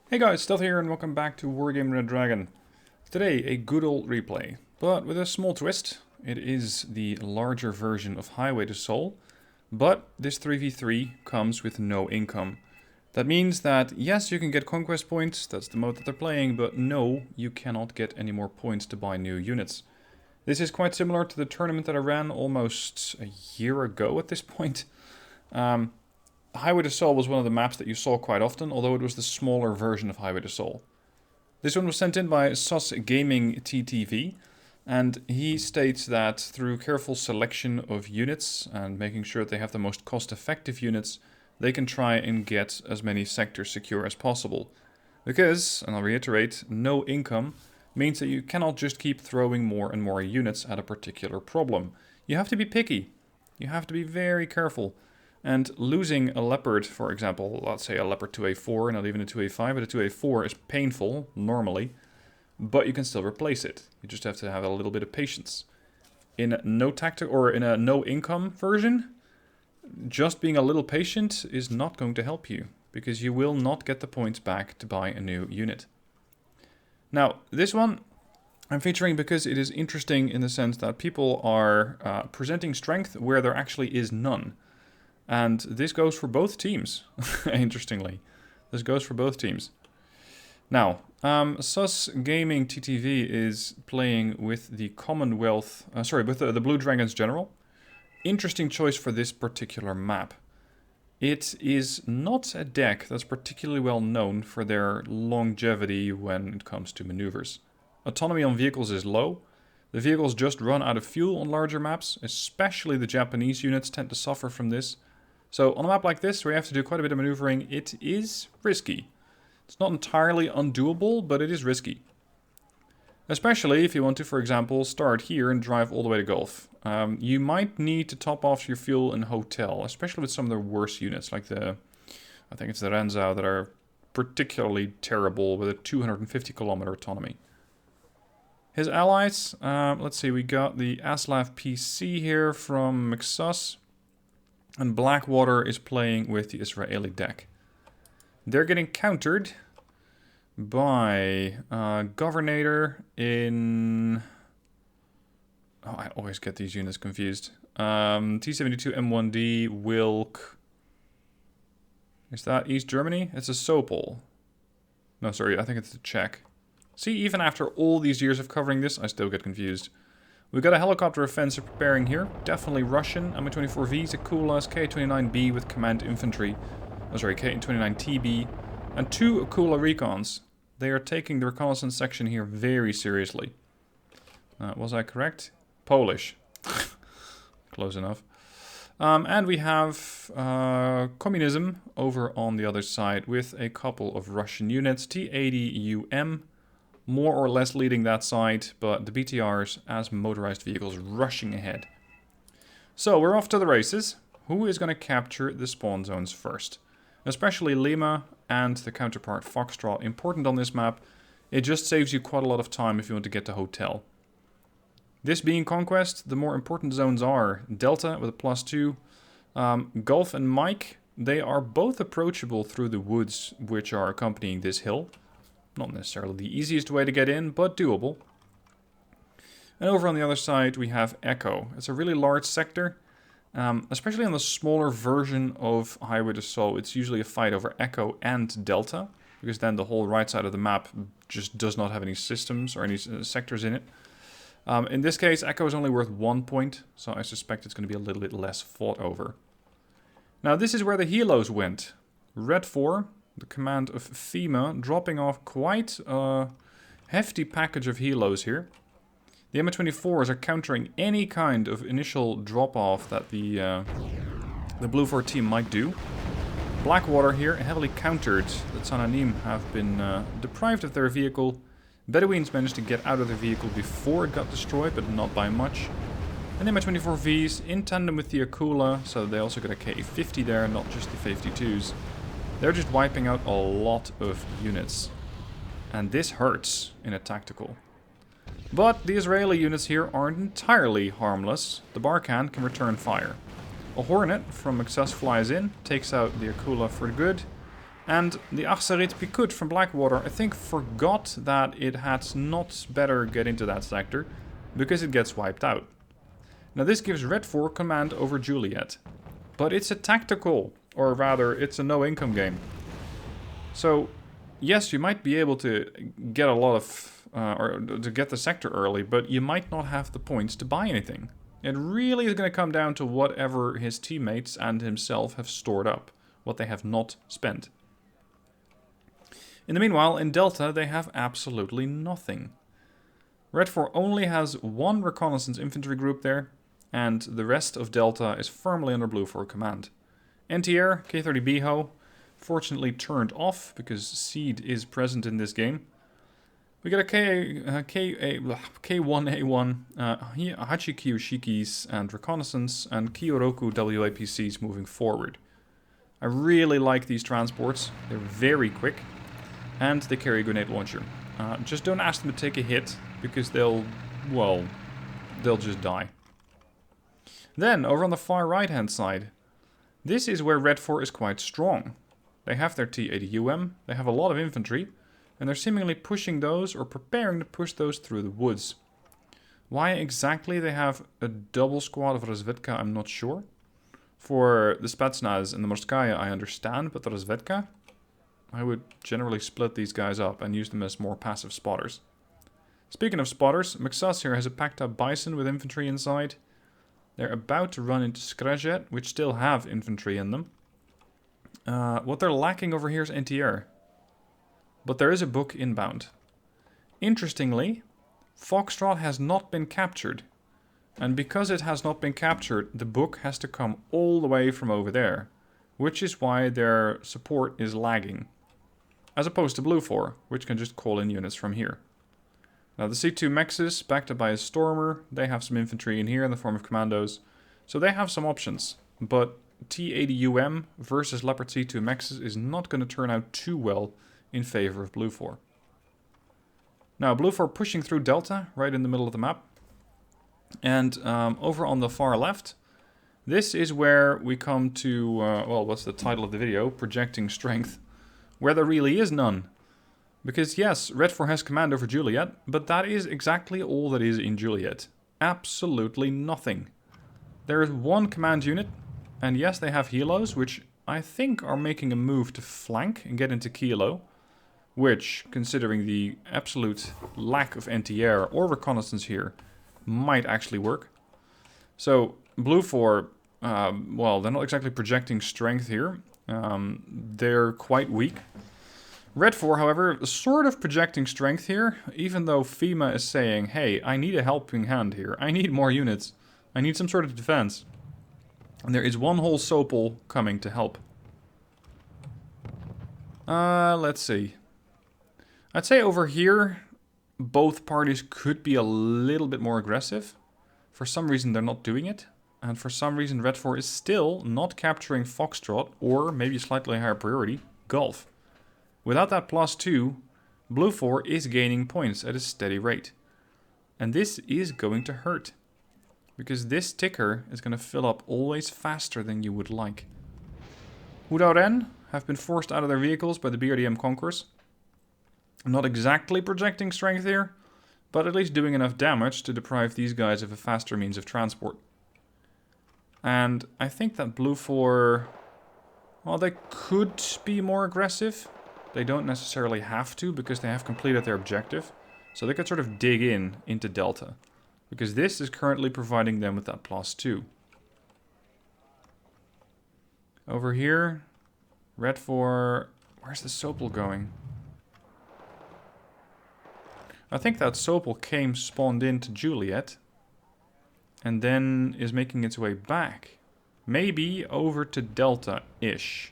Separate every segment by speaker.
Speaker 1: Hey guys, Stealth here and welcome back to Wargame Brendryen. Today, a good old replay, but with a small twist. It is the larger version of Highway to Seoul, but this 3v3 comes with no income. That means that, yes, you can get conquest points, that's the mode that they're playing, but no, you cannot get any more points to buy new units. This is quite similar to the tournament that I ran almost a year ago at this point. Highway to Seoul was one of the maps that you saw quite often, although it was the smaller version of Highway to Seoul. This one was sent in by Sus Gaming TTV, and he states that through careful selection of units and making sure that they have the most cost-effective units, they can try and get as many sectors secure as possible. Because, and I'll reiterate, no income means that you cannot just keep throwing more and more units at a particular problem. You have to be picky. You have to be very careful. And losing a leopard, for example, let's say a leopard 2A4, not even a 2A5, but a 2A4 is painful, normally, but you can still replace it. You just have to have a little bit of patience. In a no tactic or in a no income version, just being a little patient is not going to help you, because you will not get the points back to buy a new unit. Now, this one I'm featuring because it is interesting in the sense that people are presenting strength where there actually is none. And this goes for both teams, interestingly. This goes for both teams. Now, Sus Gaming TTV is playing with the Commonwealth, with the Blue Dragons General. Interesting choice for this particular map. It is not a deck that's particularly well known for their longevity when it comes to maneuvers. Autonomy on vehicles is low. The vehicles just run out of fuel on larger maps, especially the Japanese units tend to suffer from this. So on a map like this, where you have to do quite a bit of maneuvering, it is risky. It's not entirely undoable, but it is risky. Especially if you want to, for example, start here and drive all the way to Gulf. You might need to top off your fuel in hotel, especially with some of the worse units, like I think it's the Renzau, that are particularly terrible with a 250 kilometer autonomy. His allies, let's see, we got the Aslav PC here from McSus. And Blackwater is playing with the Israeli deck. They're getting countered by Governor in... Oh, I always get these units confused. T72 M1D, Wilk. Is that East Germany? It's a Sopol. No, sorry, I think it's a Czech. See, even after all these years of covering this, I still get confused. We've got a helicopter offensive preparing here. Definitely Russian. Mi-24Vs, Akulas, K-29B with command infantry. Oh, sorry, K-29TB. And 2 Akula recons. They are taking the reconnaissance section here very seriously. Was I correct? Polish. Close enough. And we have communism over on the other side with a couple of Russian units. T-80UM. More or less leading that side, but the BTRs as motorized vehicles rushing ahead. So we're off to the races. Who is going to capture the spawn zones first? Especially Lima and the counterpart Foxtrot. Important on this map. It just saves you quite a lot of time if you want to get to hotel. This being Conquest, the more important zones are Delta with a +2. Gulf and Mike, they are both approachable through the woods which are accompanying this hill. Not necessarily the easiest way to get in, but doable. And over on the other side, we have Echo. It's a really large sector, especially on the smaller version of Highway to Seoul. It's usually a fight over Echo and Delta, because then the whole right side of the map just does not have any systems or any sectors in it. In this case, Echo is only worth 1 point, so I suspect it's going to be a little bit less fought over. Now, this is where the helos went. Red 4. The command of FEMA, dropping off quite a hefty package of helos here. The Mi-24s are countering any kind of initial drop-off that the Blue 4 team might do. Blackwater here, heavily countered. The Tsananim have been deprived of their vehicle. Bedouins managed to get out of their vehicle before it got destroyed, but not by much. And the Mi-24Vs in tandem with the Akula, so they also got a K-50 there, not just the 52s. They're just wiping out a lot of units. And this hurts in a tactical. But the Israeli units here aren't entirely harmless. The Barkhan can return fire. A Hornet from Excess flies in, takes out the Akula for good. And the Achsarit Pikut from Blackwater, I think, forgot that it had not better get into that sector, because it gets wiped out. Now this gives Red 4 command over Juliet. But it's a tactical, or rather, it's a no-income game. So, yes, you might be able to get a lot of, or to get the sector early, but you might not have the points to buy anything. It really is going to come down to whatever his teammates and himself have stored up, what they have not spent. In the meanwhile, in Delta, they have absolutely nothing. Red 4 only has one reconnaissance infantry group there, and the rest of Delta is firmly under Blue 4 command. NTR, K30 Biho, fortunately turned off, because Seed is present in this game. We got a K1A1, Hachikyu Shikis and reconnaissance, and Kyoroku WAPCs moving forward. I really like these transports. They're very quick. And they carry a grenade launcher. Just don't ask them to take a hit, because they'll just die. Then, over on the far right-hand side, this is where Red 4 is quite strong. They have their T-80UM, they have a lot of infantry, and they're seemingly pushing those, or preparing to push those through the woods. Why exactly they have a double squad of Razvedka, I'm not sure. For the Spetsnaz and the Morskaya, I understand, but the Razvedka, I would generally split these guys up and use them as more passive spotters. Speaking of spotters, Mexas here has a packed up Bison with infantry inside. They're about to run into Skrejet, which still have infantry in them. What they're lacking over here is NTR. But there is a book inbound. Interestingly, Foxtrot has not been captured. And because it has not been captured, the book has to come all the way from over there. Which is why their support is lagging. As opposed to Blue 4, which can just call in units from here. Now the C2 Mexes, backed up by a Stormer, they have some infantry in here in the form of commandos. So they have some options. But T-80UM versus Leopard C2 Mexes is not going to turn out too well in favor of Blue 4. Now Blue 4 pushing through Delta, right in the middle of the map. And over on the far left, this is where we come to, well, what's the title of the video? Projecting Strength. Where there really is none. Because yes, Red 4 has command over Juliet, but that is exactly all that is in Juliet. Absolutely nothing. There is one command unit, and yes, they have helos, which I think are making a move to flank and get into Kilo. Which, considering the absolute lack of NTR or reconnaissance here, might actually work. So, Blue 4, well, they're not exactly projecting strength here. They're quite weak. Red 4, however, sort of projecting strength here, even though FEMA is saying, hey, I need a helping hand here. I need more units. I need some sort of defense. And there is one whole Sopel coming to help. Let's see. I'd say over here, both parties could be a little bit more aggressive. For some reason, they're not doing it. And for some reason, Red 4 is still not capturing Foxtrot, or maybe slightly higher priority, Golf. Without that +2, Blue 4 is gaining points at a steady rate. And this is going to hurt. Because this ticker is going to fill up always faster than you would like. Houdauden have been forced out of their vehicles by the BRDM Conquerors. Not exactly projecting strength here, but at least doing enough damage to deprive these guys of a faster means of transport. And I think that Blue 4, well, they could be more aggressive. They don't necessarily have to, because they have completed their objective. So they could sort of dig into Delta. Because this is currently providing them with that +2. Over here, Red 4, where's the Sopel going? I think that Sopel spawned into Juliet. And then is making its way back. Maybe over to Delta-ish.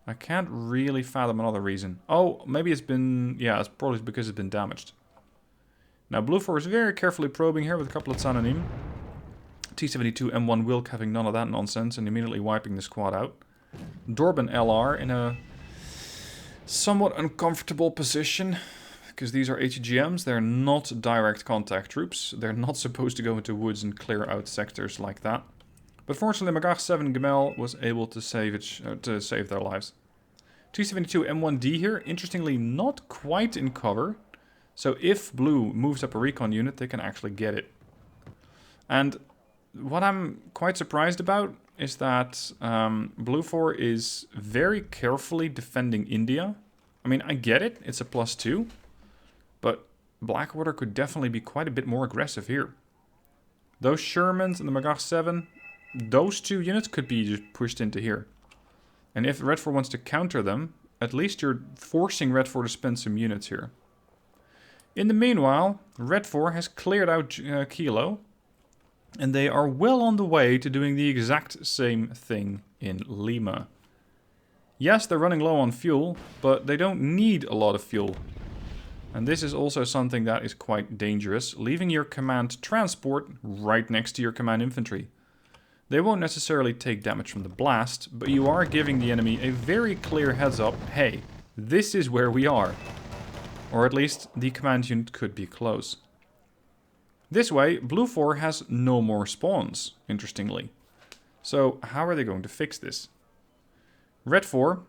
Speaker 1: I can't really fathom another reason. Oh, maybe it's been... yeah, it's probably because it's been damaged. Now, Blue 4 is very carefully probing here with a couple of Tsananim. T-72 M1 Wilk having none of that nonsense and immediately wiping the squad out. Dorban LR in a somewhat uncomfortable position. Because these are HGMs, they're not direct contact troops. They're not supposed to go into woods and clear out sectors like that. But fortunately, Magach 7 Gemel was able to save their lives. 272 M1D here. Interestingly, not quite in cover. So if blue moves up a recon unit, they can actually get it. And what I'm quite surprised about is that Blue 4 is very carefully defending India. I mean, I get it. It's a +2. But Blackwater could definitely be quite a bit more aggressive here. Those Shermans and the Magach 7, those two units could be just pushed into here. And if Red 4 wants to counter them, at least you're forcing Red 4 to spend some units here. In the meanwhile, Red 4 has cleared out Kilo. And they are well on the way to doing the exact same thing in Lima. Yes, they're running low on fuel, but they don't need a lot of fuel. And this is also something that is quite dangerous, leaving your command transport right next to your command infantry. They won't necessarily take damage from the blast, but you are giving the enemy a very clear heads up, hey, this is where we are. Or at least the command unit could be close. This way, Blue 4 has no more spawns, interestingly. So how are they going to fix this? Red 4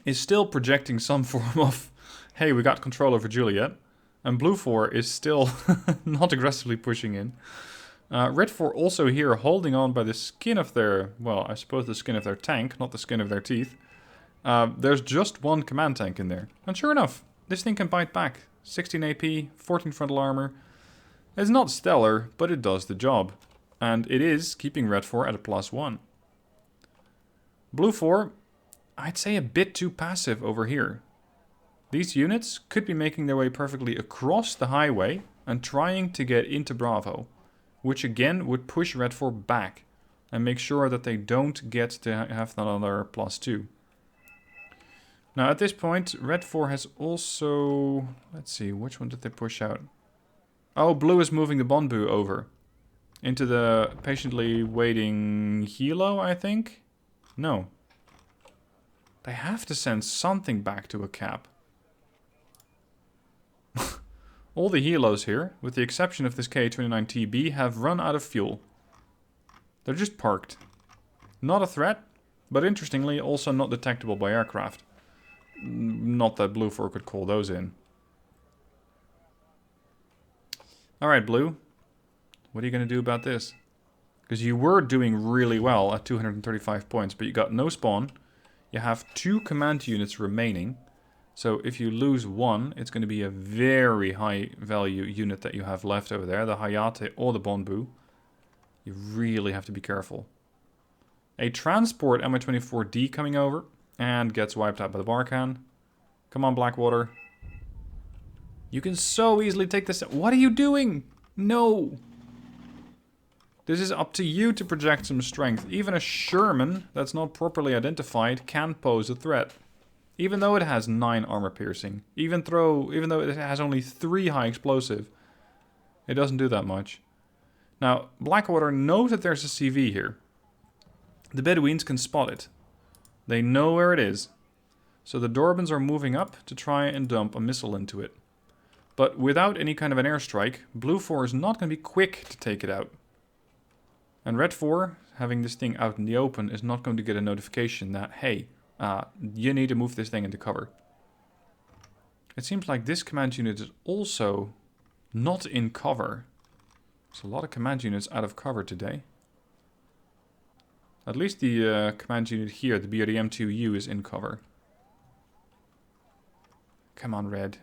Speaker 1: is still projecting some form of, hey, we got control over Juliet. And Blue 4 is still not aggressively pushing in. Red 4 also here holding on by the skin of their, well, I suppose the skin of their tank, not the skin of their teeth. There's just one command tank in there. And sure enough, this thing can bite back. 16 AP, 14 frontal armor. It's not stellar, but it does the job. And it is keeping Red 4 at a +1. Blue 4, I'd say a bit too passive over here. These units could be making their way perfectly across the highway and trying to get into Bravo, which again would push Red 4 back and make sure that they don't get to have another +2. Now at this point, Red 4 has also... Let's see, which one did they push out? Oh, Blue is moving the Bonbu over. Into the patiently waiting Hilo, I think? No. They have to send something back to a cap. All the Hilos here, with the exception of this K-29TB, have run out of fuel. They're just parked. Not a threat, but interestingly also not detectable by aircraft. Not that Blue 4 could call those in. Alright, Blue. What are you going to do about this? Because you were doing really well at 235 points, but you got no spawn. You have 2 command units remaining. So if you lose one, it's going to be a very high value unit that you have left over there. The Hayate or the Bonbu. You really have to be careful. A transport Mi-24D coming over and gets wiped out by the Barkhan. Come on, Blackwater. You can so easily take this. What are you doing? No. This is up to you to project some strength. Even a Sherman that's not properly identified can pose a threat. Even though it has 9 armor piercing. Even though it has only 3 high explosive. It doesn't do that much. Now, Blackwater knows that there's a CV here. The Bedouins can spot it. They know where it is. So the Dorbans are moving up to try and dump a missile into it. But without any kind of an airstrike, Blue 4 is not going to be quick to take it out. And Red 4, having this thing out in the open, is not going to get a notification that, hey, you need to move this thing into cover. It seems like this command unit is also not in cover. There's a lot of command units out of cover today. At least the command unit here, the BRDM2U, is in cover. Come on, Red.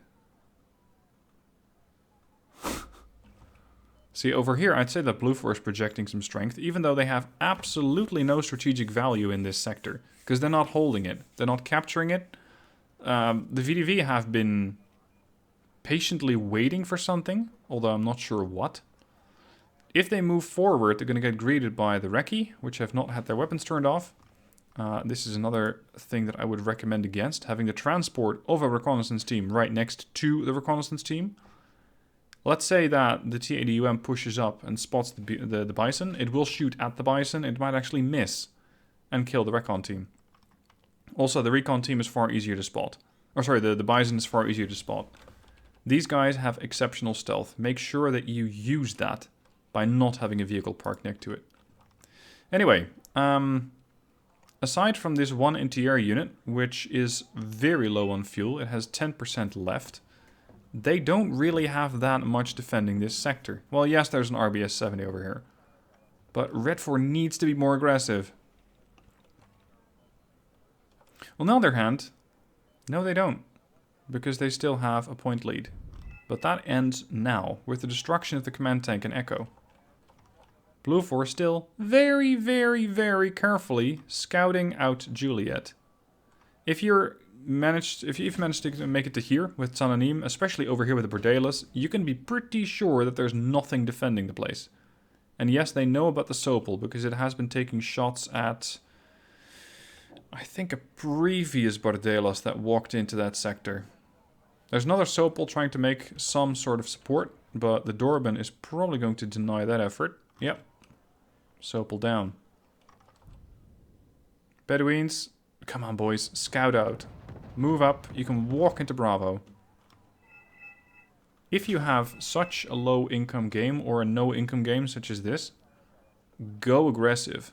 Speaker 1: See, over here, I'd say that Blue 4 is projecting some strength, even though they have absolutely no strategic value in this sector. Because they're not holding it. They're not capturing it. The VDV have been patiently waiting for something, although I'm not sure what. If they move forward, they're going to get greeted by the Recce, which have not had their weapons turned off. This is another thing that I would recommend against, having the transport of a reconnaissance team right next to the reconnaissance team. Let's say that the TADUM pushes up and spots the Bison. It will shoot at the Bison. It might actually miss and kill the recon team. Also, the recon team is far easier to spot. Or sorry, the Bison is far easier to spot. These guys have exceptional stealth. Make sure that you use that by not having a vehicle parked next to it. Anyway, aside from this one anti-air unit, which is very low on fuel, it has 10% left, they don't really have that much defending this sector. Well, yes, there's an RBS 70 over here. But Red 4 needs to be more aggressive. Well, on the other hand, no they don't. Because they still have a point lead. But that ends now, with the destruction of the command tank and Echo. Blue 4 still very, very, very carefully scouting out Juliet. If you've managed to make it to here with Tananim, especially over here with the Bordelas, you can be pretty sure that there's nothing defending the place. And yes, they know about the Sopel, because it has been taking shots at, I think, a previous Bordelas that walked into that sector. There's another Sopel trying to make some sort of support, but the Dorban is probably going to deny that effort. Yep. Sopel down. Bedouins, come on boys, scout out. Move up, you can walk into Bravo. If you have such a low income game or a no income game such as this, go aggressive.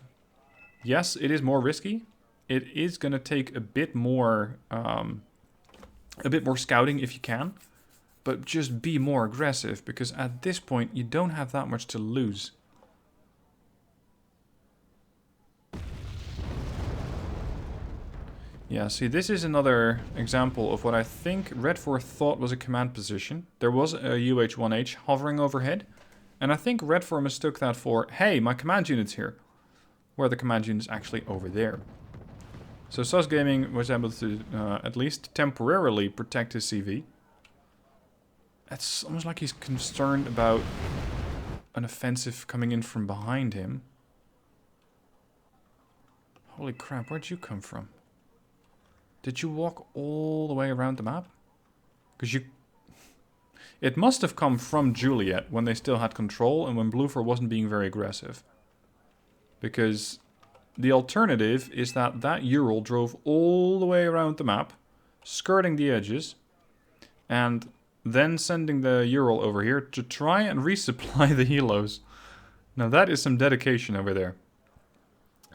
Speaker 1: Yes, it is more risky. It is going to take a bit more scouting if you can, but just be more aggressive, because at this point you don't have that much to lose. Yeah, see, this is another example of what I think Red 4 thought was a command position. There was a UH-1H hovering overhead, and I think Red 4 mistook that for, hey, my command unit's here, where the command unit's actually over there. So Sus Gaming was able to at least temporarily protect his CV. It's almost like he's concerned about an offensive coming in from behind him. Holy crap, where'd you come from? Did you walk all the way around the map? Because it must have come from Juliet when they still had control and when Blue 4 wasn't being very aggressive. Because the alternative is that Ural drove all the way around the map, skirting the edges, and then sending the Ural over here to try and resupply the helos. Now that is some dedication over there.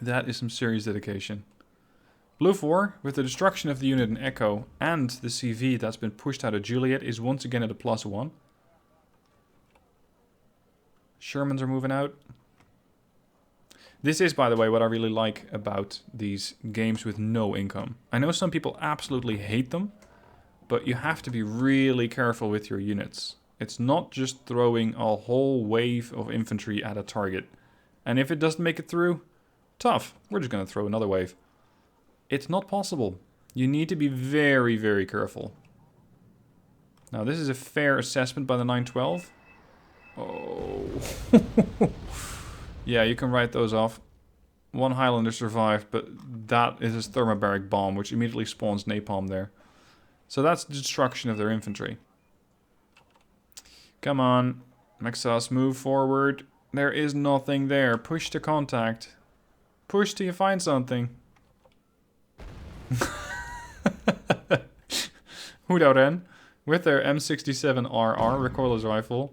Speaker 1: That is some serious dedication. Blue 4, with the destruction of the unit in Echo and the CV that's been pushed out of Juliet, is once again at a +1. Shermans are moving out. This is, by the way, what I really like about these games with no income. I know some people absolutely hate them, but you have to be really careful with your units. It's not just throwing a whole wave of infantry at a target. And if it doesn't make it through, tough. We're just going to throw another wave. It's not possible. You need to be very, very careful. Now, this is a fair assessment by the 912. Oh. Yeah, you can write those off. One Highlander survived, but that is his thermobaric bomb, which immediately spawns napalm there. So that's the destruction of their infantry. Come on, Maxas, move forward. There is nothing there. Push to contact. Push till you find something. Houdauden, with their M67RR recoilless rifle.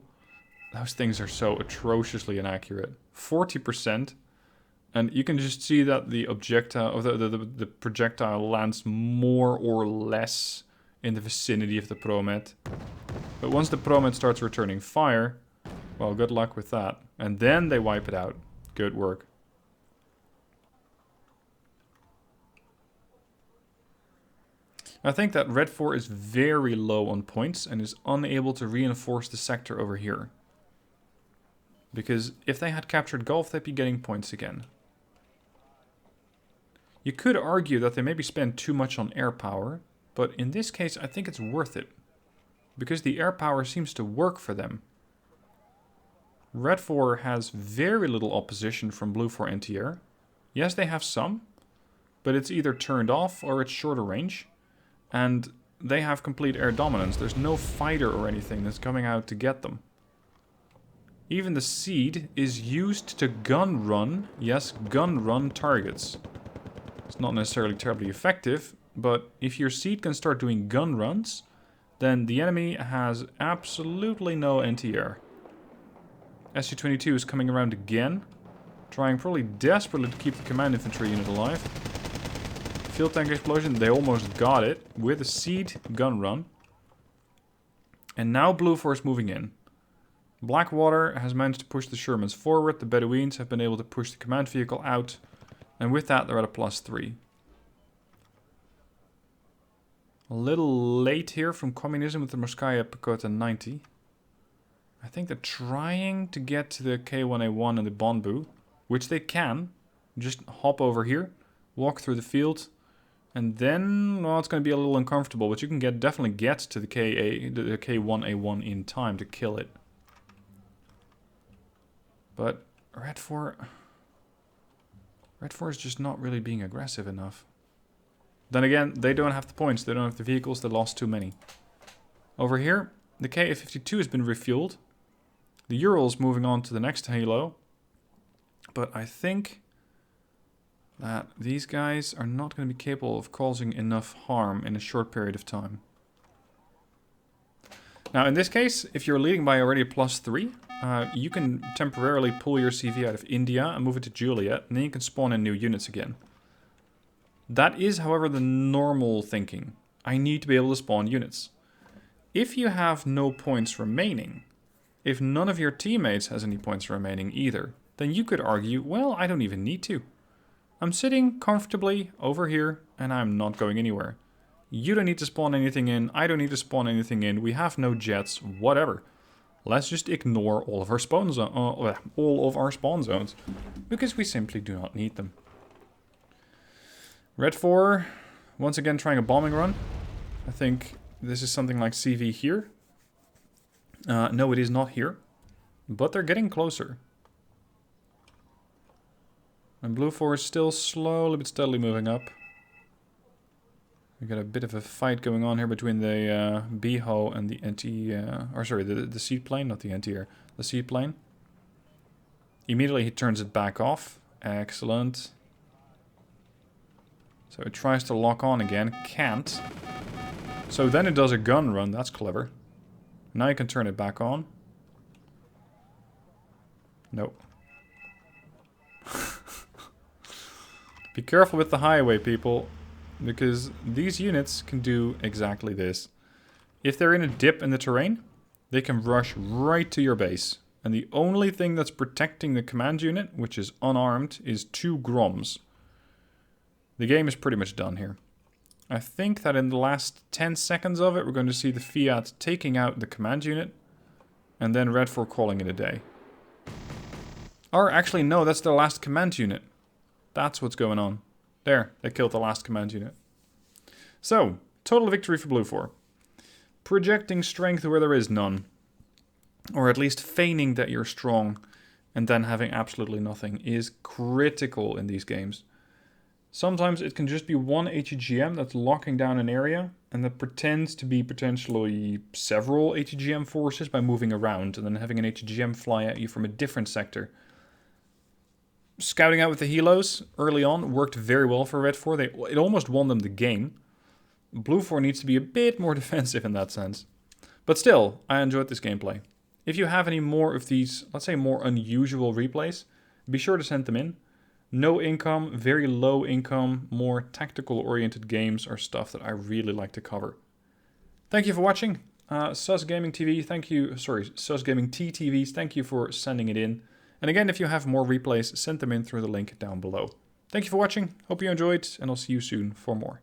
Speaker 1: Those things are so atrociously inaccurate. 40%. And you can just see that the the projectile lands more or less in the vicinity of the Promet. But once the Promet starts returning fire, well, good luck with that. And then they wipe it out. Good work. I think that Red 4 is very low on points and is unable to reinforce the sector over here. Because if they had captured Gulf, they'd be getting points again. You could argue that they maybe spend too much on air power, but in this case I think it's worth it. Because the air power seems to work for them. Red 4 has very little opposition from Blue 4 anti-air. Yes, they have some, but it's either turned off or it's shorter range. And they have complete air dominance. There's no fighter or anything that's coming out to get them. Even the seed is used to gun run, yes, gun run targets. It's not necessarily terribly effective, but if your seed can start doing gun runs, then the enemy has absolutely no anti-air. SU-22 is coming around again, trying probably desperately to keep the command infantry unit alive. Field tank explosion. They almost got it with a seed gun run. And now Blue Force moving in. Blackwater has managed to push the Shermans forward. The Bedouins have been able to push the command vehicle out. And with that, they're at a +3. A little late here from Communism with the Morskaya Pekota 90. I think they're trying to get to the K1A1 and the Bonbu, which they can. Just hop over here, walk through the field, and then, well, it's going to be a little uncomfortable, but you can definitely get to the K1A1 in time to kill it. But Red 4 is just not really being aggressive enough. Then again, they don't have the points, they don't have the vehicles, they lost too many. Over here, the Ka-52 has been refueled. The Ural's moving on to the next halo. But I think that these guys are not going to be capable of causing enough harm in a short period of time. Now in this case, if you're leading by already a +3, you can temporarily pull your CV out of India and move it to Juliet, and then you can spawn in new units again. That is, however, the normal thinking. I need to be able to spawn units. If you have no points remaining, if none of your teammates has any points remaining either, then you could argue, well, I don't even need to. I'm sitting comfortably over here, and I'm not going anywhere. You don't need to spawn anything in, I don't need to spawn anything in, we have no jets, whatever. Let's just ignore all of our spawn zones, because we simply do not need them. Red 4, once again trying a bombing run. I think this is something like CV here. No, it is not here, but they're getting closer. And Blue 4 is still slowly but steadily moving up. We got a bit of a fight going on here between the BHO and the the seaplane, not the anti-air, the seaplane. Immediately he turns it back off. Excellent. So it tries to lock on again, can't. So then it does a gun run, that's clever. Now you can turn it back on. Nope. Be careful with the highway, people, because these units can do exactly this. If they're in a dip in the terrain, they can rush right to your base. And the only thing that's protecting the command unit, which is unarmed, is 2 Groms. The game is pretty much done here. I think that in the last 10 seconds of it, we're going to see the Fiat taking out the command unit, and then Red 4 calling it a day. Or actually, no, that's the last command unit. That's what's going on. There, they killed the last command unit. So, total victory for Blue 4. Projecting strength where there is none. Or at least feigning that you're strong, and then having absolutely nothing is critical in these games. Sometimes it can just be one HEGM that's locking down an area, and that pretends to be potentially several HEGM forces by moving around, and then having an HEGM fly at you from a different sector. Scouting out with the helos early on worked very well for Red 4. It almost won them the game. Blue 4 needs to be a bit more defensive in that sense. But still, I enjoyed this gameplay. If you have any more of these, let's say more unusual replays, be sure to send them in. No income, very low income, more tactical oriented games are stuff that I really like to cover. Thank you for watching. Sus Gaming TV, Sus Gaming TTVs, thank you for sending it in. And again, if you have more replays, send them in through the link down below. Thank you for watching, hope you enjoyed, and I'll see you soon for more.